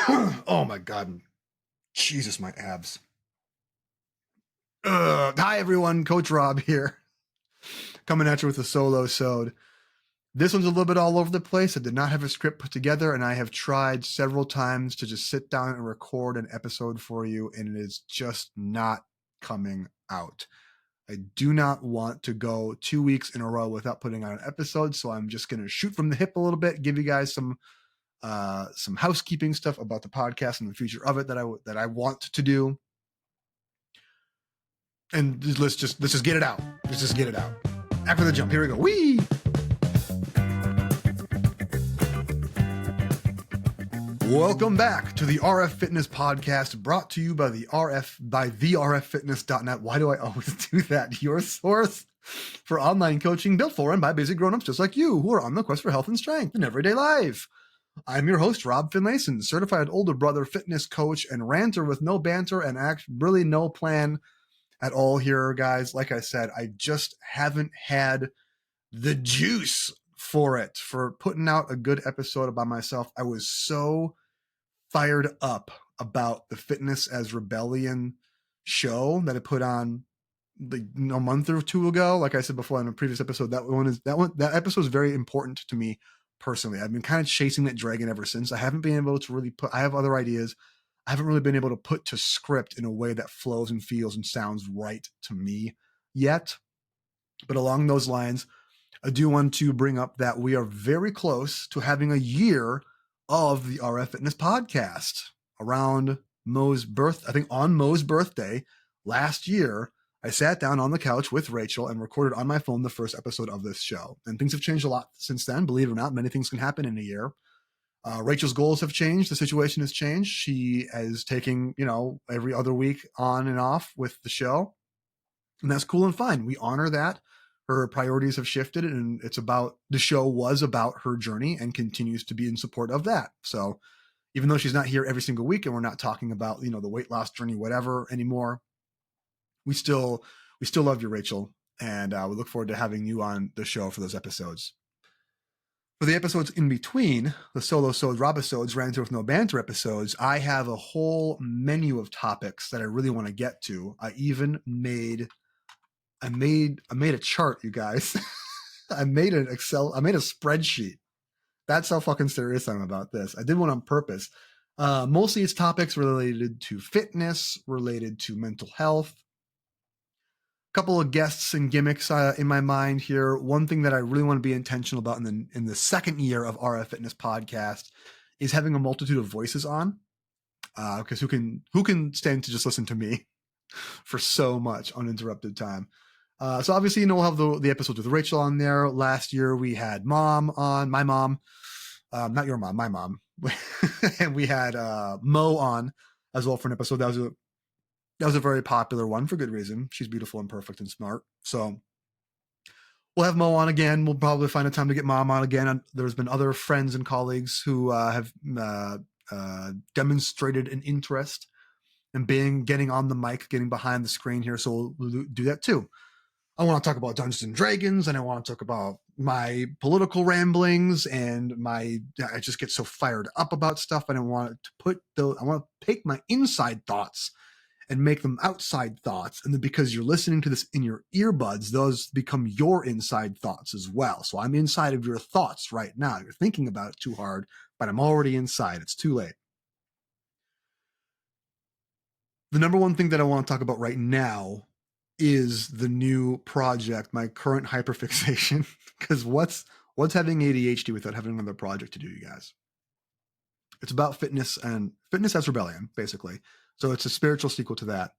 Oh my God. Jesus, my abs. Hi everyone, Coach Rob here. Coming at you with a solo-sode. This one's a little bit all over the place. I did not have a script put together, and I have tried several times to just sit down and record an episode for you, and it is just not coming out. I do not want to go 2 weeks in a row without putting out an episode, so I'm just going to shoot from the hip a little bit, give you guys some housekeeping stuff about the podcast and the future of it that I want to do. And let's just get it out. Let's just get it out. After the jump, here we go. Whee! Welcome back to the RF Fitness Podcast, brought to you by therffitness.net. Why do I always do that? Your source for online coaching built for and by basic grown-ups just like you, who are on the quest for health and strength in everyday life. I'm your host, Rob Finlayson, certified older brother fitness coach and ranter with no banter and really no plan at all here, guys. Like I said, I just haven't had the juice for putting out a good episode by myself. I was so fired up about the Fitness as Rebellion show that I put on a month or two ago. Like I said before in a previous episode, that episode is very important to me personally. I've been kind of chasing that dragon ever since. I haven't been able to I have other ideas. I haven't really been able to put to script in a way that flows and feels and sounds right to me yet. But along those lines, I do want to bring up that we are very close to having a year of the RF Fitness Podcast. Around Mo's I think on Mo's birthday last year, I sat down on the couch with Rachel and recorded on my phone the first episode of this show. And things have changed a lot since then. Believe it or not, many things can happen in a year. Rachel's goals have changed. The situation has changed. She is taking, every other week on and off with the show. And that's cool and fine. We honor that. Her priorities have shifted, and the show was about her journey and continues to be in support of that. So even though she's not here every single week and we're not talking about, the weight loss journey, whatever anymore, we still love you, Rachel. And we look forward to having you on the show for those episodes. For the episodes in between, the solo-sode, Robisodes, ranter with no banter episodes, I have a whole menu of topics that I really want to get to. I made a chart, you guys. I made a spreadsheet. That's how fucking serious I'm about this. I did one on purpose. Mostly it's topics related to fitness, related to mental health. Couple of guests and gimmicks in my mind here. One thing that I really want to be intentional about in the second year of RF Fitness Podcast is having a multitude of voices on. Because who can stand to just listen to me for so much uninterrupted time? So obviously, we'll have the episodes with Rachel on there. Last year we had Mom on, my mom, not your mom, my mom, and we had Mo on as well for an episode. That was a very popular one for good reason. She's beautiful and perfect and smart. So we'll have Mo on again. We'll probably find a time to get Mom on again. There's been other friends and colleagues who have demonstrated an interest in getting on the mic, getting behind the screen here. So we'll do that too. I want to talk about Dungeons and Dragons, and I want to talk about my political ramblings and I just get so fired up about stuff. And I want to take my inside thoughts and make them outside thoughts. And then because you're listening to this in your earbuds, those become your inside thoughts as well. So I'm inside of your thoughts right now. You're thinking about it too hard, but I'm already inside. It's too late. The number one thing that I want to talk about right now is the new project, my current hyperfixation. Because what's having ADHD without having another project to do, you guys? It's about fitness and Fitness as Rebellion, basically. So it's a spiritual sequel to that.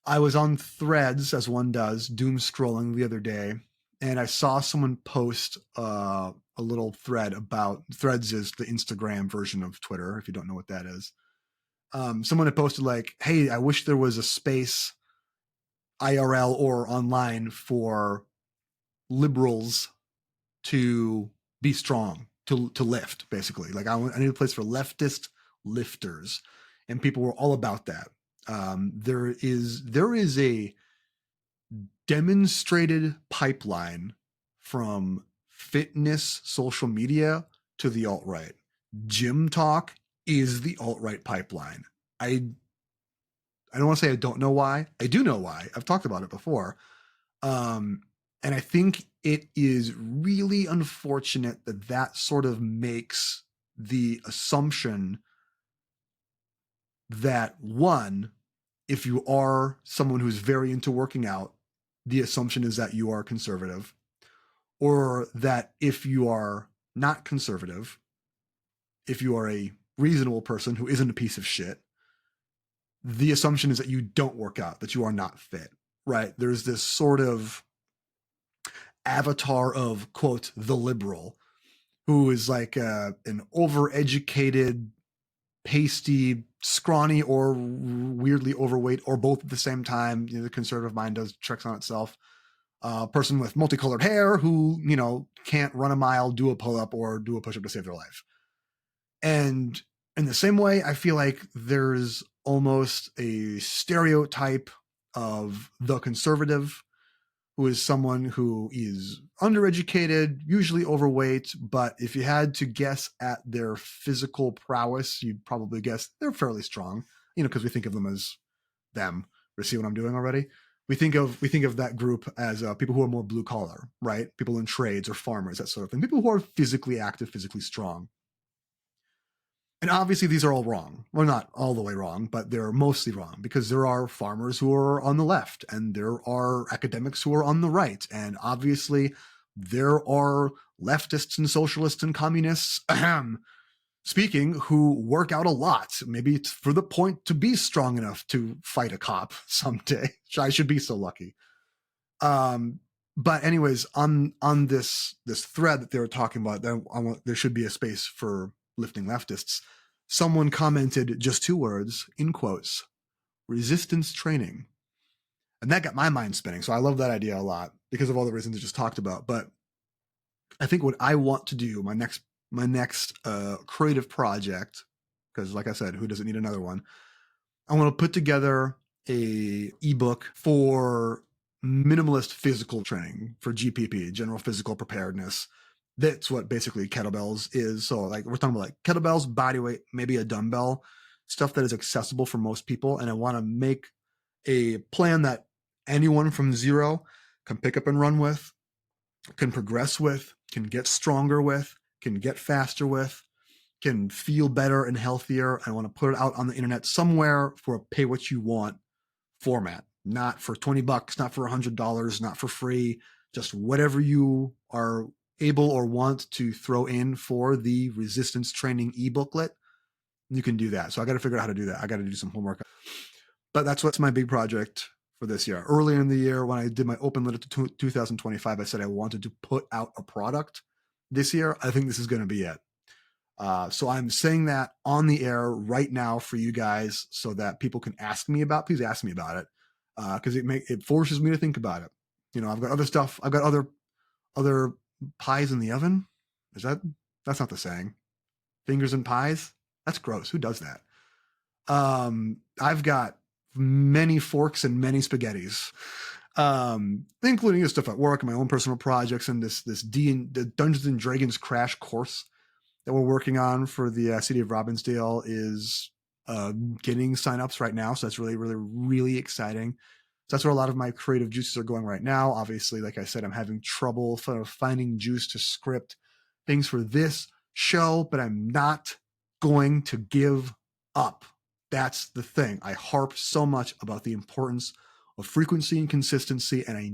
I was on Threads, as one does, doom scrolling the other day, and I saw someone post a little thread about Threads is the Instagram version of Twitter, if you don't know what that is. Someone had posted like, hey, I wish there was a space IRL or online for liberals to be strong, to lift, basically. Like I need a place for leftist lifters. And people were all about that. There is a demonstrated pipeline from fitness social media to the alt-right. Gym talk is the alt-right pipeline. I don't want to say I don't know why. I do know why. I've talked about it before. And I think it is really unfortunate that that sort of makes the assumption that, one, if you are someone who's very into working out, the assumption is that you are conservative, or that if you are not conservative, if you are a reasonable person who isn't a piece of shit, the assumption is that you don't work out, that you are not fit, right? There's this sort of avatar of, quote, the liberal, who is like an overeducated, pasty, scrawny, or weirdly overweight, or both at the same time. You know, the conservative mind does tricks on itself. Person with multicolored hair who, you know, can't run a mile, do a pull-up, or do a push-up to save their life. And in the same way, I feel like there's almost a stereotype of the conservative, who is someone who is undereducated, usually overweight, but if you had to guess at their physical prowess, you'd probably guess they're fairly strong, you know, because we think of them as them. You see what I'm doing already? We think of that group as people who are more blue collar, right? People in trades or farmers, that sort of thing. People who are physically active, physically strong. And obviously these are all wrong. Well, not all the way wrong, but they're mostly wrong, because there are farmers who are on the left and there are academics who are on the right. And obviously there are leftists and socialists and communists speaking who work out a lot. Maybe it's for the point to be strong enough to fight a cop someday. I should be so lucky. But anyways, on this thread that they were talking about, there should be a space for lifting leftists. Someone commented just 2 words in quotes: resistance training. And that got my mind spinning. So I love that idea a lot because of all the reasons I just talked about. But I think what I want to do, my next creative project, because like I said, who doesn't need another one? I want to put together a ebook for minimalist physical training, for GPP, general physical preparedness. That's what basically kettlebells is. So like we're talking about like kettlebells, body weight, maybe a dumbbell, stuff that is accessible for most people. And I want to make a plan that anyone from zero can pick up and run with, can progress with, can get stronger with, can get faster with, can feel better and healthier. I want to put it out on the internet somewhere for a pay what you want format, not for $20, not for $100, not for free, just whatever you are able or want to throw in for the resistance training e-booklet, you can do that. So I got to figure out how to do that. I got to do some homework. But that's what's my big project for this year. Earlier in the year, when I did my open letter to 2025, I said I wanted to put out a product this year. I think this is going to be it. So I'm saying that on the air right now for you guys so that people can ask me about, please ask me about it. Cause it forces me to think about it. You know, I've got other stuff. I've got other pies in the oven. That's not the saying. Fingers in pies. That's gross. Who does that? I've got many forks and many spaghettis, including the stuff at work and my own personal projects and the Dungeons and Dragons crash course that we're working on for the city of Robbinsdale is getting signups right now. So that's really, really, really exciting. So that's where a lot of my creative juices are going right now. Obviously, like I said, I'm having trouble sort of finding juice to script things for this show, but I'm not going to give up. That's the thing. I harp so much about the importance of frequency and consistency, and I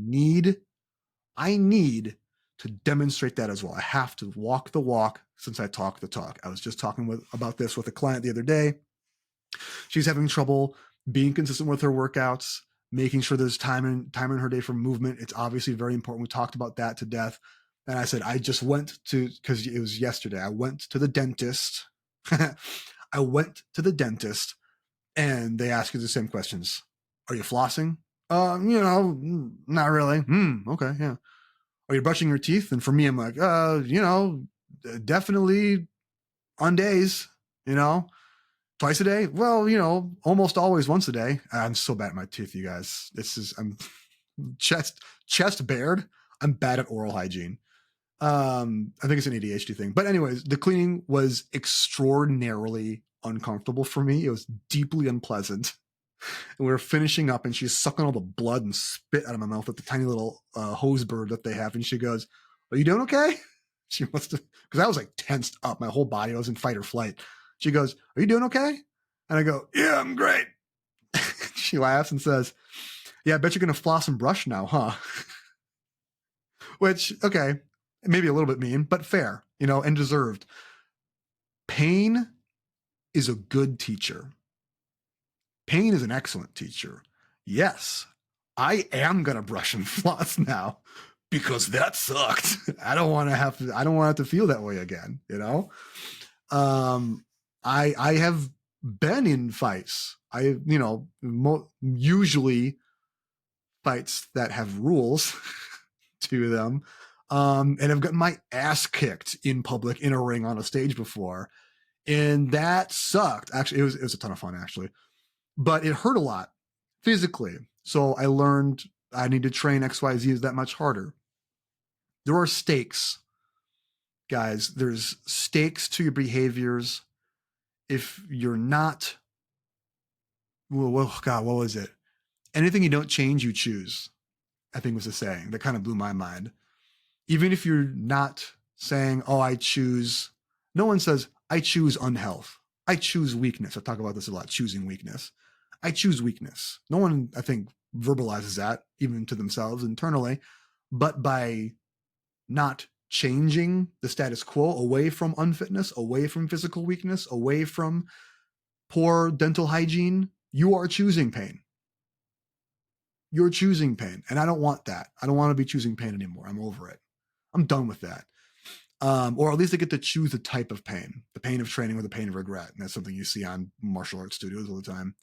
need to demonstrate that as well. I have to walk the walk since I talk the talk. I was just talking about this with a client the other day. She's having trouble being consistent with her workouts, making sure there's time in her day for movement. It's obviously very important. We talked about that to death. And I said, I just went to, because it was yesterday, I went to the dentist. I went to the dentist and they ask you the same questions. Are you flossing? Not really. Okay, yeah. Are you brushing your teeth? And for me, I'm like, definitely on days, twice a day. Well, almost always once a day. I'm so bad at my teeth, you guys. I'm chest bared. I'm bad at oral hygiene. I think it's an ADHD thing. But anyways, the cleaning was extraordinarily uncomfortable for me. It was deeply unpleasant. And we were finishing up, and she's sucking all the blood and spit out of my mouth with the tiny little hose bird that they have. And she goes, "Are you doing okay?" She must have, because I was like tensed up. My whole body, I was in fight or flight. She goes, "Are you doing okay?" And I go, "Yeah, I'm great." She laughs and says, "Yeah, I bet you're going to floss and brush now, huh?" Which, okay, maybe a little bit mean, but fair, and deserved. Pain is a good teacher. Pain is an excellent teacher. Yes, I am going to brush and floss now because that sucked. I don't want to have to feel that way again, I have been in fights. Usually fights that have rules to them. And I've gotten my ass kicked in public in a ring on a stage before. And that sucked. Actually, it was a ton of fun, actually. But it hurt a lot physically. So I learned I need to train XYZ that much harder. There are stakes, guys. There's stakes to your behaviors. If you're not, well, God, what was it? Anything you don't change, you choose, I think was the saying. That kind of blew my mind. Even if you're not saying, "Oh, I choose," no one says, "I choose unhealth. I choose weakness." I talk about this a lot, choosing weakness. I choose weakness. No one, I think, verbalizes that, even to themselves internally. But by not changing the status quo away from unfitness, away from physical weakness, away from poor dental hygiene, you are choosing pain. You're choosing pain. And I don't want that. I don't want to be choosing pain anymore. I'm over it. I'm done with that. Or at least I get to choose the type of pain, the pain of training or the pain of regret. And that's something you see on martial arts studios all the time.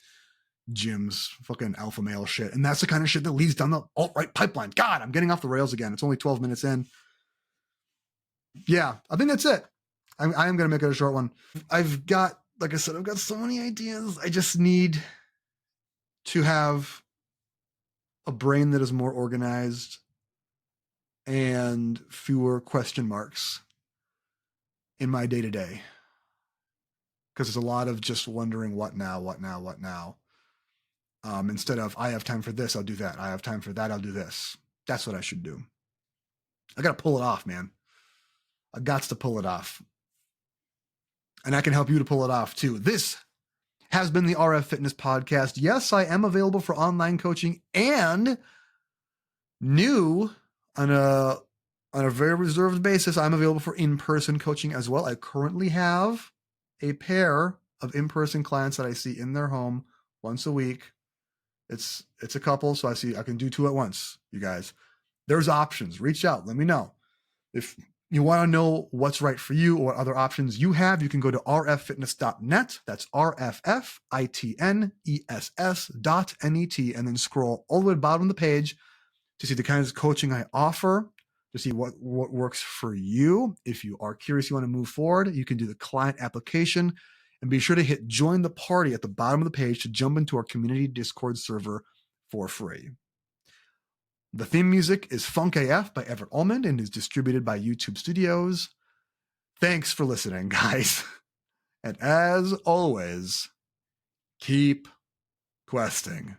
Gyms, fucking alpha male shit. And that's the kind of shit that leads down the alt-right pipeline. God, I'm getting off the rails again. It's only 12 minutes in. Yeah, I think that's it. I am going to make it a short one. I've got so many ideas. I just need to have a brain that is more organized and fewer question marks in my day-to-day. Because there's a lot of just wondering what now. Instead of, I have time for this, I'll do that. I have time for that, I'll do this. That's what I should do. I got to pull it off, man. I got to pull it off. And I can help you to pull it off too. This has been the RF Fitness Podcast. Yes, I am available for online coaching and new on a very reserved basis. I'm available for in-person coaching as well. I currently have a pair of in-person clients that I see in their home once a week. It's a couple, so I can do two at once, you guys. There's options. Reach out. Let me know. If you want to know what's right for you or what other options you have, you can go to rffitness.net. That's rffitness.net, and then scroll all the way to the bottom of the page to see the kinds of coaching I offer, to see what works for you. If you are curious, you want to move forward, you can do the client application, and be sure to hit join the party at the bottom of the page to jump into our community Discord server for free. The theme music is Funk AF by Everett Ullman and is distributed by YouTube Studios. Thanks for listening, guys. And as always, keep questing.